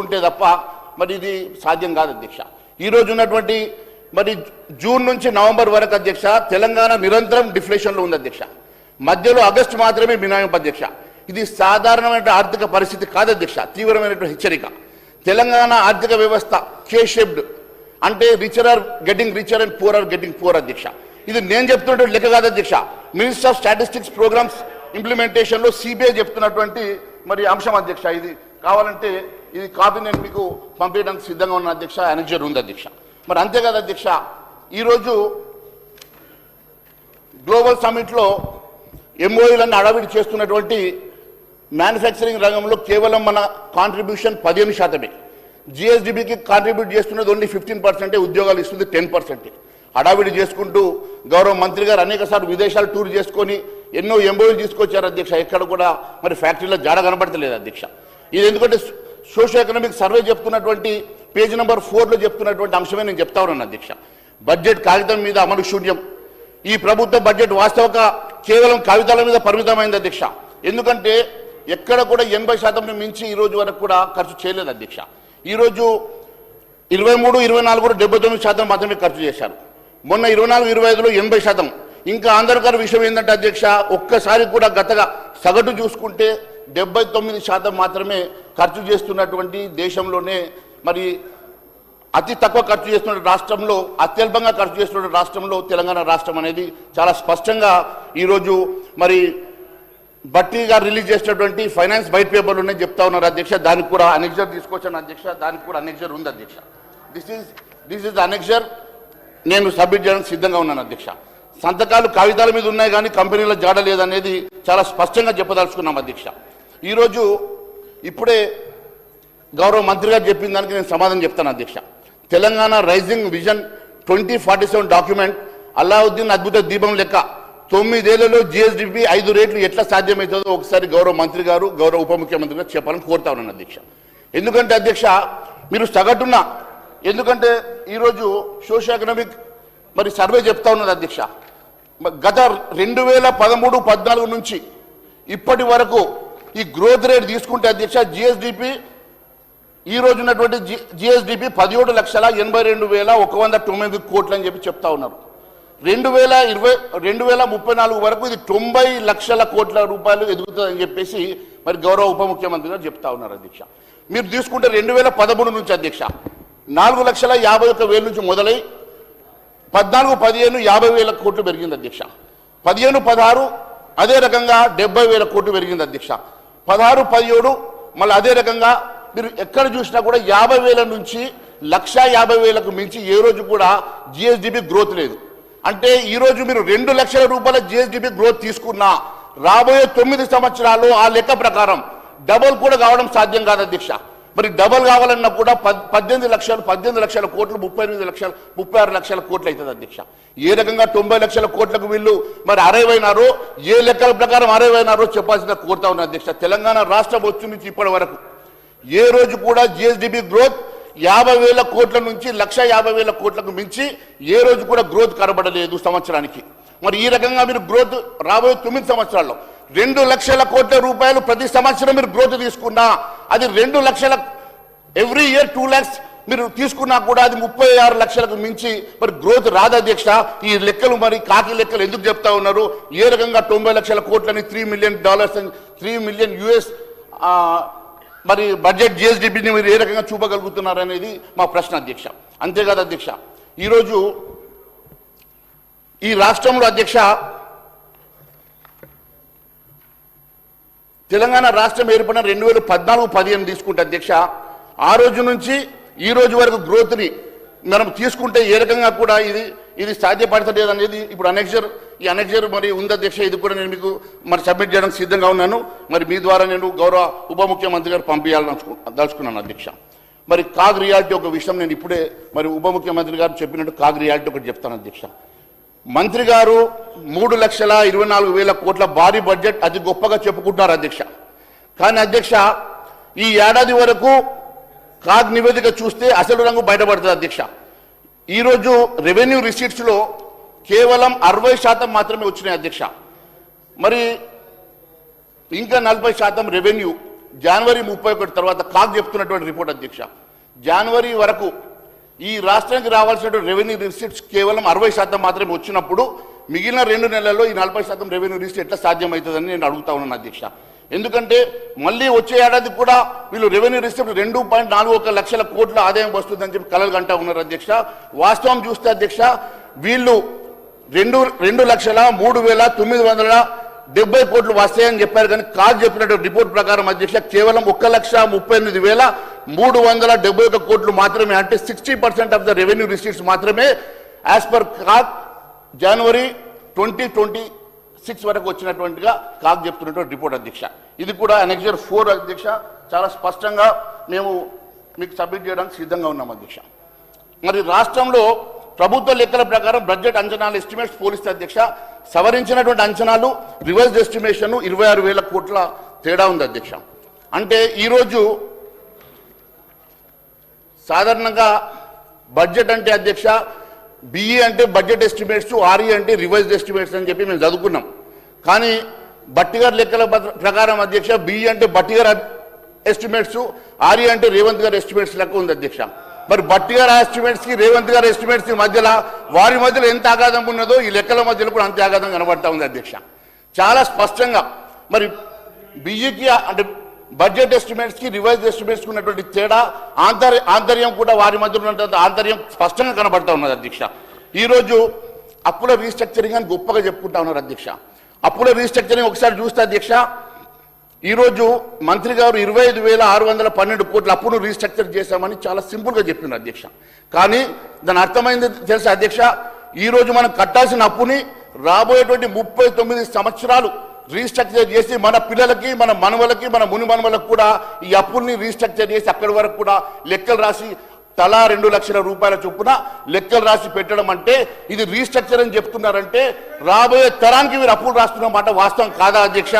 ఉంటే తప్ప మరి ఇది సాధ్యం కాదు అధ్యక్ష. ఈరోజు ఉన్నటువంటి మరి జూన్ నుంచి నవంబర్ వరకు అధ్యక్ష తెలంగాణ నిరంతరం డిఫ్లేషన్లో ఉంది అధ్యక్ష. మధ్యలో ఆగస్టు మాత్రమే మినహాయింపు అధ్యక్ష. ఇది సాధారణమైన ఆర్థిక పరిస్థితి కాదు అధ్యక్ష, తీవ్రమైనటువంటి హెచ్చరిక. తెలంగాణ ఆర్థిక వ్యవస్థ కే షేప్డ్, అంటే richer are getting richer and poor are getting poor అధ్యక్ష. ఇది నేను చెప్తున్నటువంటి లెక్క కాదు అధ్యక్ష, మినిస్టర్ ఆఫ్ స్టాటిస్టిక్స్ ప్రోగ్రామ్స్ ఇంప్లిమెంటేషన్లో సిబిఐ చెప్తున్నటువంటి మరి అంశం అధ్యక్ష. ఇది కావాలంటే ఇది కాపీ నేను మీకు పంపించడానికి సిద్ధంగా ఉన్న అధ్యక్ష, అనెక్జర్ ఉంది అధ్యక్ష. మరి అంతేకాదు అధ్యక్ష, ఈరోజు గ్లోబల్ సమ్మిట్లో ఎంఓయూలను అడవిడి చేస్తున్నటువంటి మ్యానుఫ్యాక్చరింగ్ రంగంలో కేవలం మన కాంట్రిబ్యూషన్ 15%. జిఎస్డిబికి కాంట్రిబ్యూట్ చేస్తున్నది ఓన్లీ 15%, ఉద్యోగాలు ఇస్తుంది 10%. అడావిడి చేసుకుంటూ గౌరవ మంత్రి గారు అనేకసార్లు విదేశాలు టూర్ చేసుకొని ఎన్నో ఎంఓయూలు తీసుకొచ్చారు అధ్యక్ష. ఎక్కడ కూడా మరి ఫ్యాక్టరీలో జాడ కనబడతలేదు అధ్యక్ష. ఇది ఎందుకంటే సోషల్ ఎకనామిక్ సర్వే చెప్తున్నటువంటి పేజ్ నెంబర్ 4లో చెప్తున్నటువంటి అంశమే నేను చెప్తా ఉన్నాను అధ్యక్ష. బడ్జెట్ కాగితం మీద అమలు శూన్యం. ఈ ప్రభుత్వ బడ్జెట్ వాస్తవంగా కేవలం కాగితాల మీద పరిమితమైంది అధ్యక్ష. ఎందుకంటే ఎక్కడ కూడా 80% మించి ఈ రోజు వరకు కూడా ఖర్చు చేయలేదు అధ్యక్ష. ఈరోజు 23, 24 కూడా 79% మాత్రమే ఖర్చు చేశారు. మొన్న 24, 25లో 80%. ఇంకా ఆందోళనకర విషయం ఏంటంటే అధ్యక్ష, ఒక్కసారి కూడా గతగా సగటు చూసుకుంటే 79% మాత్రమే ఖర్చు చేస్తున్నటువంటి దేశంలోనే మరి అతి తక్కువ ఖర్చు చేస్తున్న రాష్ట్రంలో, అత్యల్పంగా ఖర్చు చేస్తున్న రాష్ట్రంలో తెలంగాణ రాష్ట్రం అనేది చాలా స్పష్టంగా ఈరోజు మరి బట్టి గారు రిలీజ్ చేసినటువంటి ఫైనాన్స్ వైట్ పేపర్లు ఉన్నాయి చెప్తా ఉన్నారు అధ్యక్ష. దానికి కూడా అనెక్జర్ తీసుకొచ్చాను అధ్యక్ష, దానికి కూడా అనెక్జర్ ఉంది అధ్యక్ష. దిస్ ఈజ్ అనెక్జర్, నేను సబ్మిట్ చేయడానికి సిద్ధంగా ఉన్నాను అధ్యక్ష. సంతకాలు కాగితాల మీద ఉన్నాయి కానీ కంపెనీలో జాడ లేదనేది చాలా స్పష్టంగా చెప్పదలుచుకున్నాం అధ్యక్ష. ఈరోజు ఇప్పుడే గౌరవ మంత్రి గారు చెప్పిన దానికి నేను సమాధానం చెప్తాను అధ్యక్ష. Telangana rising vision 2047 document Aladdin అద్భుత దీపం లెక్క 9 ఏళ్లలో జిఎస్డిపి 5 రేట్లు ఎట్లా సాధ్యమవుతుందో ఒకసారి గౌరవ మంత్రి గారు, గౌరవ ఉప ముఖ్యమంత్రి గారు చెప్పాలని కోరుతా ఉన్నాను అధ్యక్ష. ఎందుకంటే అధ్యక్ష మీరు సగటున, ఎందుకంటే ఈరోజు సోషల్ ఎకనామిక్ మరి సర్వే చెప్తా ఉన్నది అధ్యక్ష. గత 2013-14 నుంచి ఇప్పటి వరకు ఈ గ్రోత్ రేట్ తీసుకుంటే అధ్యక్ష జిఎస్డిపి ఈ రోజు ఉన్నటువంటి జిఎస్డిపి 17,82,109 కోట్లు అని చెప్పి చెప్తా ఉన్నారు. 2034 వరకు ఇది 90 లక్షల కోట్ల రూపాయలు ఎదుగుతుందని చెప్పేసి మరి గౌరవ ఉప ముఖ్యమంత్రి గారు చెప్తా ఉన్నారు అధ్యక్ష. మీరు తీసుకుంటే 2013 నుంచి అధ్యక్ష 4,51,000 నుంచి మొదలై 14-15 50,000 కోట్లు పెరిగింది అధ్యక్ష. 15-16 అదే రకంగా 70,000 కోట్లు పెరిగింది అధ్యక్ష. 16-17 మళ్ళీ అదే రకంగా మీరు ఎక్కడ చూసినా కూడా 50,000 నుంచి 1,50,000కు మించి ఏ రోజు కూడా జిఎస్డిపి గ్రోత్ లేదు. అంటే ఈరోజు మీరు 2 లక్షల రూపాయల జిఎస్డిపి గ్రోత్ తీసుకున్నా రాబోయే 9 సంవత్సరాలు ఆ లెక్క ప్రకారం డబల్ కూడా కావడం సాధ్యం కాదు అధ్యక్ష. మరి డబల్ కావాలన్నా కూడా 18 లక్షల కోట్లు 36 లక్షల కోట్లు అవుతుంది అధ్యక్ష. ఏ రకంగా 90 లక్షల కోట్లకు వీళ్ళు మరి అరైవైనారో, ఏ లెక్కల ప్రకారం అరైవైనారో చెప్పాల్సిన కోరుతా ఉన్నారు అధ్యక్ష. తెలంగాణ రాష్ట్రం వచ్చి నుంచి ఇప్పటి వరకు ఏ రోజు కూడా జిఎస్డిపి గ్రోత్ 50,000 కోట్ల నుంచి 1,50,000 కోట్లకు మించి ఏ రోజు కూడా గ్రోత్ కనబడలేదు సంవత్సరానికి. మరి ఈ రకంగా మీరు గ్రోత్ రాబోయే 9 సంవత్సరాల్లో 2 లక్షల కోట్ల రూపాయలు ప్రతి సంవత్సరం మీరు గ్రోత్ తీసుకున్నా అది 2 లక్షల ఎవ్రీ ఇయర్ 2 lakhs మీరు తీసుకున్నా కూడా అది 36 లక్షలకు మించి మరి గ్రోత్ రాదు అధ్యక్ష. ఈ లెక్కలు మరి కాకి లెక్కలు ఎందుకు చెప్తా ఉన్నారు? ఏ రకంగా 90 లక్షల కోట్లని $3 మిలియన్ $3 మిలియన్ US మరి బడ్జెట్ జిఎస్డిపిని మీరు ఏ రకంగా చూపగలుగుతున్నారు అనేది మా ప్రశ్న అధ్యక్ష. అంతేకాదు అధ్యక్ష, ఈరోజు ఈ రాష్ట్రంలో అధ్యక్ష తెలంగాణ రాష్ట్రం ఏర్పడిన 2014-15 తీసుకుంటే అధ్యక్ష ఆ రోజు నుంచి ఈ రోజు వరకు గ్రోత్ని మనం తీసుకుంటే ఏ రకంగా కూడా ఇది సాధ్యపడతలేదు అనేది ఇప్పుడు ఈ అనెక్జర్ మరి ఉంది అధ్యక్ష. ఇది కూడా నేను మీకు మరి సబ్మిట్ చేయడానికి సిద్ధంగా ఉన్నాను. మరి మీ ద్వారా నేను గౌరవ ఉప ముఖ్యమంత్రి గారు పంపించాలని అధ్యక్ష. మరి కాగ్ రియాలిటీ ఒక విషయం నేను ఇప్పుడే మరి ఉప ముఖ్యమంత్రి గారు చెప్పినట్టు కాగ్ రియాలిటీ ఒకటి చెప్తాను అధ్యక్ష. మంత్రి గారు 3,24,000 కోట్ల భారీ బడ్జెట్ అతి గొప్పగా చెప్పుకుంటున్నారు అధ్యక్ష. కానీ అధ్యక్ష ఈ ఏడాది వరకు కాగ్ నివేదిక చూస్తే అసలు రంగు బయటపడుతుంది అధ్యక్ష. ఈరోజు రెవెన్యూ రిసీట్స్లో కేవలం 60% మాత్రమే వచ్చినాయి అధ్యక్ష. మరి ఇంకా 40% రెవెన్యూ జనవరి 31 తర్వాత కాగ్ చెప్తున్నటువంటి రిపోర్ట్ అధ్యక్ష, జనవరి వరకు ఈ రాష్ట్రానికి రావాల్సినటువంటి రెవెన్యూ రిసీట్స్ కేవలం 60% మాత్రమే వచ్చినప్పుడు మిగిలిన 2 నెలల్లో ఈ 40% రెవెన్యూ రిసీట్ ఎట్లా సాధ్యమవుతుందని నేను అడుగుతా ఉన్నాను అధ్యక్ష. ఎందుకంటే మళ్ళీ వచ్చే ఏడాది కూడా వీళ్ళు రెవెన్యూ రిసీట్ 2.41 లక్షల కోట్ల ఆదాయం వస్తుందని చెప్పి కలలు గంటా ఉన్నారు అధ్యక్ష. వాస్తవం చూస్తే అధ్యక్ష వీళ్ళు 2,03,970 కోట్లు వస్తాయని చెప్పారు, కానీ కాదు చెప్పినటువంటి రిపోర్ట్ ప్రకారం అధ్యక్ష కేవలం 1,38,371 కోట్లు మాత్రమే, అంటే 60% ఆఫ్ ద రెవెన్యూ రిసీట్స్ మాత్రమే యాజ్ పర్ కాగ్ జనవరి 2026 వరకు వచ్చినటువంటిగా కాగ్ చెప్తున్నటువంటి రిపోర్ట్ అధ్యక్ష. ఇది కూడా అనెక్సర్ 4 అధ్యక్ష చాలా స్పష్టంగా మేము మీకు సబ్మిట్ చేయడానికి సిద్ధంగా ఉన్నాం అధ్యక్ష. మరి రాష్ట్రంలో ప్రభుత్వ లెక్కల ప్రకారం బడ్జెట్ అంచనాలు ఎస్టిమేట్స్ పోలిస్తే అధ్యక్ష సవరించినటువంటి అంచనాలు రివర్స్ ఎస్టిమేషన్ 26,000 కోట్ల తేడా ఉంది అధ్యక్ష. అంటే ఈరోజు సాధారణంగా బడ్జెట్ అంటే అధ్యక్ష బిఈ అంటే బడ్జెట్ ఎస్టిమేట్స్, ఆర్ఈ అంటే రివైజ్డ్ ఎస్టిమేట్స్ అని చెప్పి మేము చదువుకున్నాం. కానీ భట్టి గారి లెక్కల ప్రకారం అధ్యక్ష బిఈ అంటే భట్టి గారి ఎస్టిమేట్స్, ఆర్ఈ అంటే రేవంత్ గారి ఎస్టిమేట్స్ లెక్క ఉంది అధ్యక్ష. మరి భట్టి గారి ఎస్టిమేట్స్కి రేవంత్ గారి ఎస్టిమేట్స్కి మధ్యలో వారి మధ్యలో ఎంత ఆఘాతం ఉన్నదో ఈ లెక్కల మధ్యలో కూడా అంతే ఆఘాతం కనబడతా ఉంది అధ్యక్ష. చాలా స్పష్టంగా మరి బిఈకి అంటే బడ్జెట్ ఎస్టిమేట్స్కి రివైజ్ ఎస్టిమేట్స్కి ఉన్నటువంటి తేడా ఆంతర్యం కూడా వారి మధ్య ఉన్నటువంటి ఆంతర్యం స్పష్టంగా కనబడతా ఉన్నది అధ్యక్ష. ఈరోజు అప్పుల రీస్ట్రక్చరింగ్ అని గొప్పగా చెప్పుకుంటా ఉన్నారు అధ్యక్ష. అప్పుల రీస్ట్రక్చరింగ్ ఒకసారి చూస్తే అధ్యక్ష ఈరోజు మంత్రి గారు 25,612 కోట్ల అప్పును రీస్ట్రక్చర్ చేశామని చాలా సింపుల్గా చెప్పినారు అధ్యక్ష. కానీ దాని అర్థమైంది తెలుసా అధ్యక్ష, ఈరోజు మనం కట్టాల్సిన అప్పుని రాబోయేటువంటి 39 సంవత్సరాలు రీస్ట్రక్చర్ చేసి మన పిల్లలకి, మన మనవలకి, మన ముని మనవలకు కూడా ఈ అప్పుల్ని రీస్ట్రక్చర్ చేసి అక్కడి వరకు కూడా లెక్కలు రాసి తలా 2 లక్షల రూపాయల చొప్పున లెక్కలు రాసి పెట్టడం అంటే ఇది రీస్ట్రక్చర్ అని చెప్తున్నారంటే రాబోయే తరానికి మీరు అప్పులు రాస్తున్న మాట వాస్తవం కాదా అధ్యక్ష?